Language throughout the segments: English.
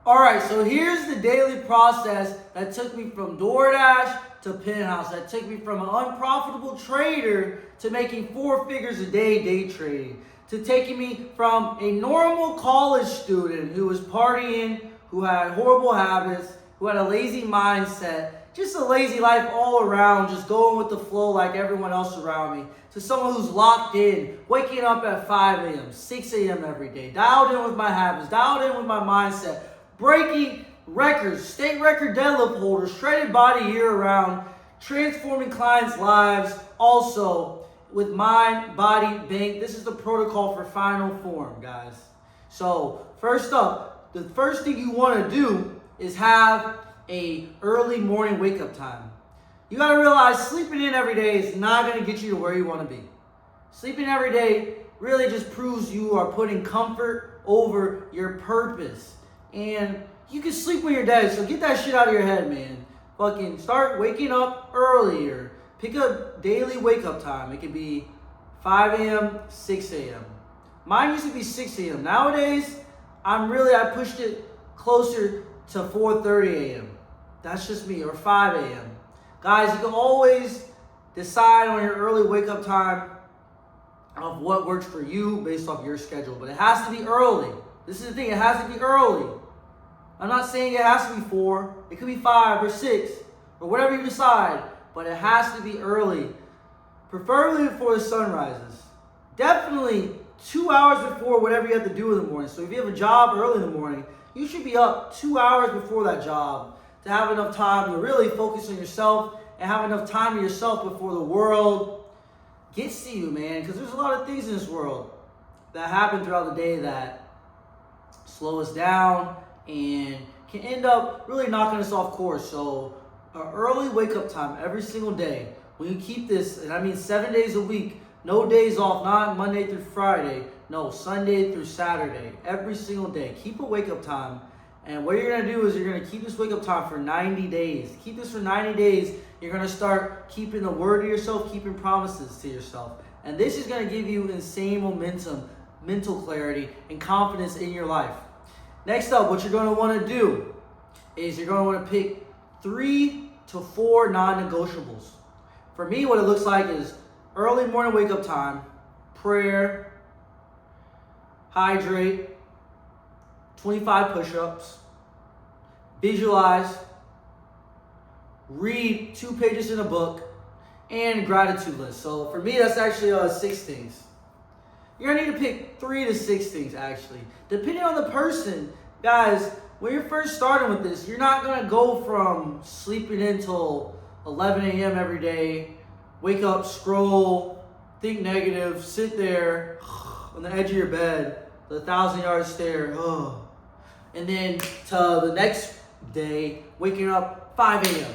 All right, so here's the daily process that took me from DoorDash to Penthouse. That took me from an unprofitable trader to making four figures a day trading. To taking me from a normal college student who was partying, who had horrible habits, who had a lazy mindset, just a lazy life all around, just going with the flow like everyone else around me, to someone who's locked in, waking up at 5 a.m., 6 a.m. every day, dialed in with my habits, dialed in with my mindset, breaking records, state record deadlift holders, shredded body year round, transforming clients' lives, also with Mind Body Bank. This is the protocol for final form, guys. So first up, the first thing you want to do is have a early morning wake up time. You got to realize sleeping in every day is not going to get you to where you want to be. Sleeping every day really just proves you are putting comfort over your purpose. And you can sleep when you're dead, so get that shit out of your head, man. Fucking start waking up earlier. Pick a daily wake up time. It could be 5 a.m., 6 a.m. Mine used to be 6 a.m. Nowadays, I pushed it closer to 4:30 a.m. That's just me, or 5 a.m. Guys, you can always decide on your early wake up time of what works for you based off your schedule, but it has to be early. This is the thing, it has to be early. I'm not saying it has to be 4, it could be 5 or 6, or whatever you decide, but it has to be early, preferably before the sun rises. Definitely 2 hours before whatever you have to do in the morning. So if you have a job early in the morning, you should be up 2 hours before that job to have enough time to really focus on yourself and have enough time to yourself before the world gets to you, man. Because there's a lot of things in this world that happen throughout the day that slow us down and can end up really knocking us off course. So an early wake up time every single day, when you keep this, and I mean 7 days a week, no days off, not Monday through Friday, no, Sunday through Saturday, every single day. Keep a wake up time. And what you're going to do is you're going to keep this wake up time for 90 days. Keep this for 90 days. You're going to start keeping the word to yourself, keeping promises to yourself. And this is going to give you insane momentum, mental clarity, and confidence in your life. Next up, what you're going to want to do is you're going to want to pick 3 to 4 non-negotiables. For me, what it looks like is early morning wake up time, prayer, hydrate, 25 push-ups, visualize, read 2 pages in a book, and gratitude list. So for me, that's actually 6 things. You're gonna need to pick 3 to 6 things actually. Depending on the person, guys, when you're first starting with this, you're not gonna go from sleeping until 11 a.m. every day, wake up, scroll, think negative, sit there on the edge of your bed, the 1,000-yard stare, and then to the next day, waking up 5 a.m.,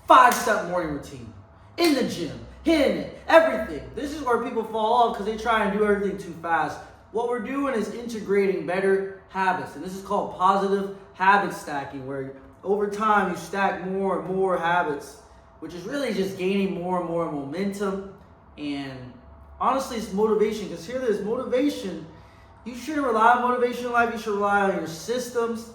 5-step morning routine, in the gym, hitting it, everything. This is where people fall off because they try and do everything too fast. What we're doing is integrating better habits, and this is called positive habit stacking, where over time you stack more and more habits, which is really just gaining more and more momentum. And honestly, it's motivation, because here there's motivation. You shouldn't rely on motivation in life. You should rely on your systems,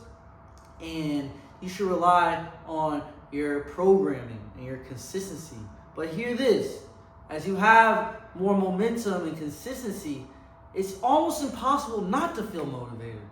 and you should rely on your programming and your consistency. But hear this, as you have more momentum and consistency, it's almost impossible not to feel motivated.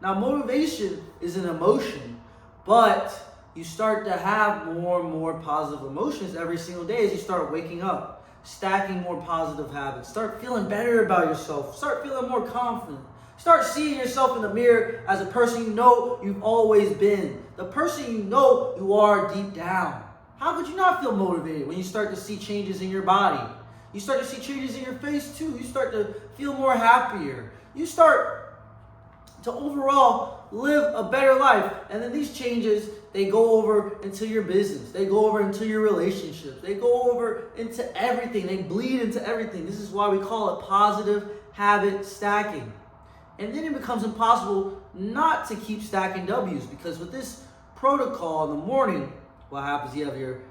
Now, motivation is an emotion, but you start to have more and more positive emotions every single day as you start waking up, stacking more positive habits, start feeling better about yourself, start feeling more confident, start seeing yourself in the mirror as a person you know you've always been, the person you know you are deep down. How could you not feel motivated when you start to see changes in your body? You start to see changes in your face too. You start to feel more happier. You start to overall live a better life. And then these changes, they go over into your business. They go over into your relationships. They go over into everything. They bleed into everything. This is why we call it positive habit stacking. And then it becomes impossible not to keep stacking W's, because with this protocol in the morning, what happens, you have your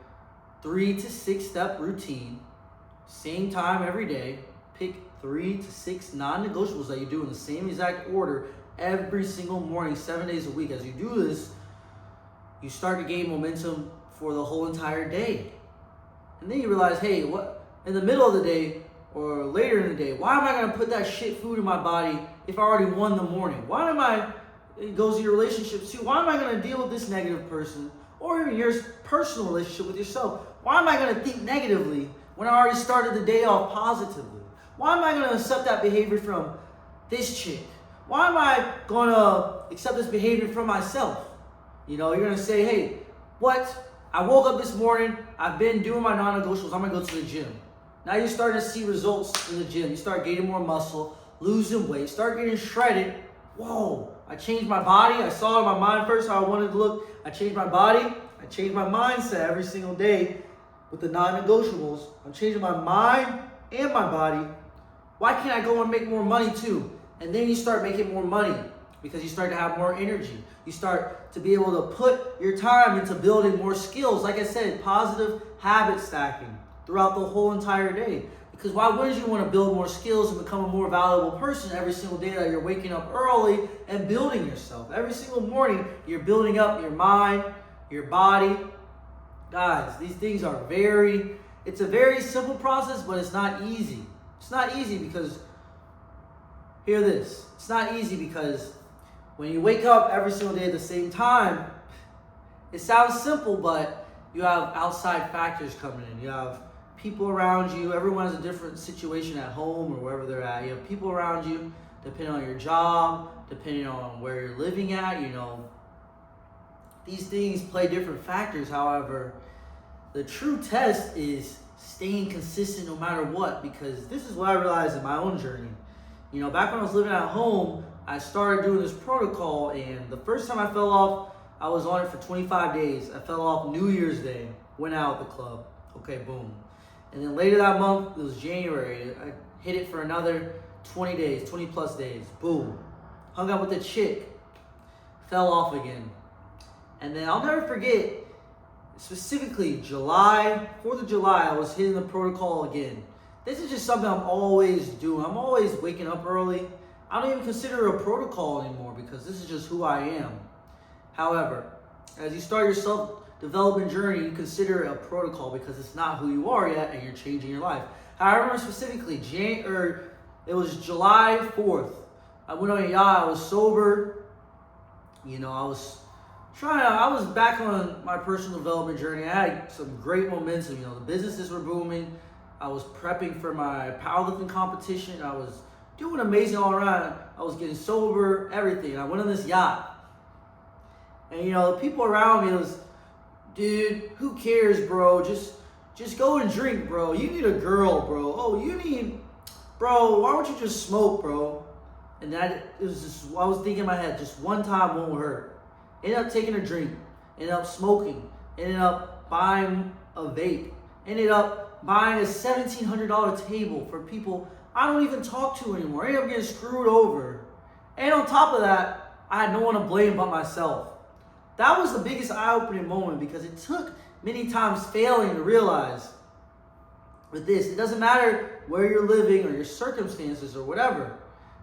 3 to 6 step routine, same time every day, pick 3 to 6 non-negotiables that you do in the same exact order every single morning, 7 days a week. As you do this, you start to gain momentum for the whole entire day. And then you realize, hey, what in the middle of the day or later in the day, why am I going to put that shit food in my body if I already won the morning? Why am I, it goes to your relationships too, why am I going to deal with this negative person or even your personal relationship with yourself? Why am I going to think negatively when I already started the day off positively? Why am I going to accept that behavior from this chick? Why am I going to accept this behavior from myself? You know, you're going to say, hey, what? I woke up this morning, I've been doing my non-negotiables, I'm going to go to the gym. Now you're starting to see results in the gym. You start gaining more muscle, losing weight, start getting shredded. Whoa, I changed my body. I saw it in my mind first how I wanted to look. I changed my body. I changed my mindset every single day with the non-negotiables. I'm changing my mind and my body. Why can't I go and make more money too? And then you start making more money because you start to have more energy. You start to be able to put your time into building more skills. Like I said, positive habit stacking throughout the whole entire day. Because why wouldn't you want to build more skills and become a more valuable person every single day that you're waking up early and building yourself? Every single morning, you're building up your mind, your body. Guys, these things are it's a very simple process, but it's not easy. It's not easy because, hear this, it's not easy because when you wake up every single day at the same time, it sounds simple, but you have outside factors coming in. You have people around you. Everyone has a different situation at home or wherever they're at. You have people around you, depending on your job, depending on where you're living at, you know. These things play different factors. However, the true test is staying consistent no matter what, because this is what I realized in my own journey. You know, back when I was living at home, I started doing this protocol, and the first time I fell off, I was on it for 25 days. I fell off New Year's Day, went out at the club. Okay, boom. And then later that month, it was January, I hit it for another 20 days, 20 plus days. Boom. Hung out with a chick. Fell off again. And then I'll never forget, specifically July, 4th of July, I was hitting the protocol again. This is just something I'm always doing. I'm always waking up early. I don't even consider it a protocol anymore because this is just who I am. However, as you start your self-development journey, you consider it a protocol because it's not who you are yet and you're changing your life. I remember specifically, it was July 4th. I went on a yacht, I was sober. You know, I was back on my personal development journey. I had some great momentum. You know, the businesses were booming. I was prepping for my powerlifting competition. I was doing amazing all around. I was getting sober, everything. I went on this yacht. And you know, the people around me was, dude, who cares, bro? Just go and drink, bro. You need a girl, bro. Oh, bro, why don't you just smoke, bro? And it was just, I was thinking in my head, just one time won't hurt. Ended up taking a drink, ended up smoking, ended up buying a vape, ended up buying a $1,700 table for people I don't even talk to anymore. I ended up getting screwed over. And on top of that, I had no one to blame but myself. That was the biggest eye-opening moment because it took many times failing to realize with this, it doesn't matter where you're living or your circumstances or whatever.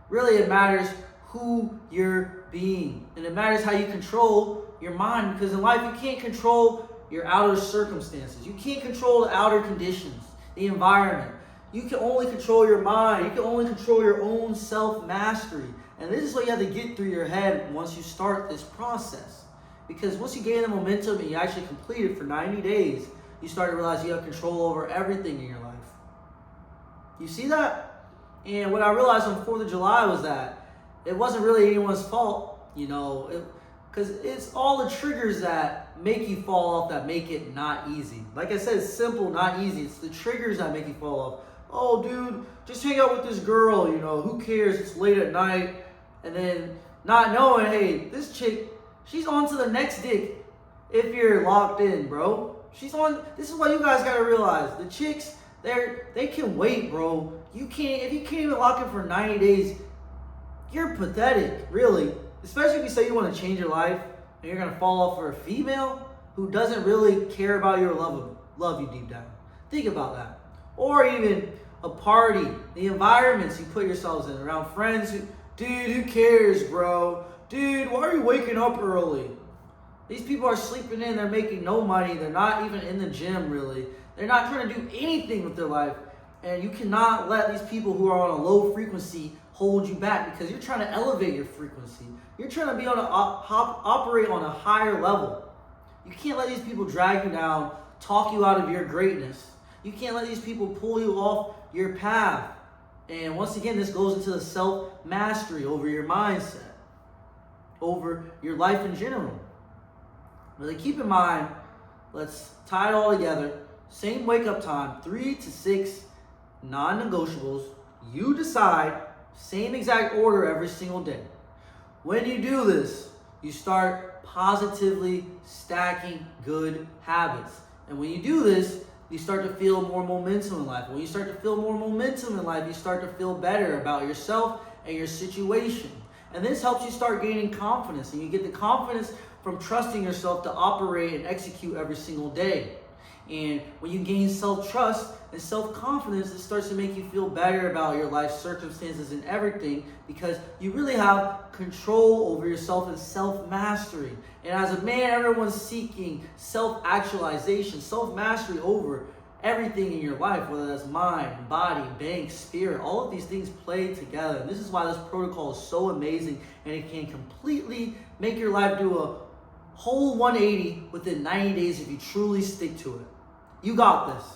Really, it matters who you're being. And it matters how you control your mind, because in life you can't control your outer circumstances. You can't control the outer conditions, the environment. You can only control your mind. You can only control your own self-mastery. And this is what you have to get through your head once you start this process. Because once you gain the momentum and you actually complete it for 90 days, you start to realize you have control over everything in your life. You see that? And what I realized on 4th of July was that it wasn't really anyone's fault, you know, because it's all the triggers that make you fall off that make it not easy. Like I said, it's simple, not easy. It's the triggers that make you fall off. Oh, dude, just hang out with this girl, you know, who cares? It's late at night. And then not knowing, hey, this chick, she's on to the next dick if you're locked in, bro. She's on, this is what you guys gotta realize. The chicks, they can wait, bro. If you can't even lock in for 90 days, you're pathetic, really. Especially if you say you want to change your life and you're gonna fall off for a female who doesn't really care about you or love you deep down. Think about that. Or even a party, the environments you put yourselves in, around friends Dude, who cares, bro? Dude, why are you waking up early? These people are sleeping in, they're making no money, they're not even in the gym really. They're not trying to do anything with their life. And you cannot let these people who are on a low frequency hold you back because you're trying to elevate your frequency. You're trying to be on operate on a higher level. You can't let these people drag you down, talk you out of your greatness. You can't let these people pull you off your path. And once again, this goes into the self-mastery over your mindset, over your life in general. Really keep in mind, let's tie it all together. Same wake-up time, 3 to 6 non-negotiables. You decide, same exact order every single day. When you do this, you start positively stacking good habits. And when you do this, you start to feel more momentum in life. When you start to feel more momentum in life, you start to feel better about yourself and your situation. And this helps you start gaining confidence. And you get the confidence from trusting yourself to operate and execute every single day. And when you gain self-trust and self-confidence, it starts to make you feel better about your life circumstances and everything because you really have control over yourself and self-mastery. And as a man, everyone's seeking self-actualization, self-mastery over everything in your life, whether that's mind, body, bank, spirit. All of these things play together. And this is why this protocol is so amazing, and it can completely make your life do a whole 180 within 90 days if you truly stick to it. You got this.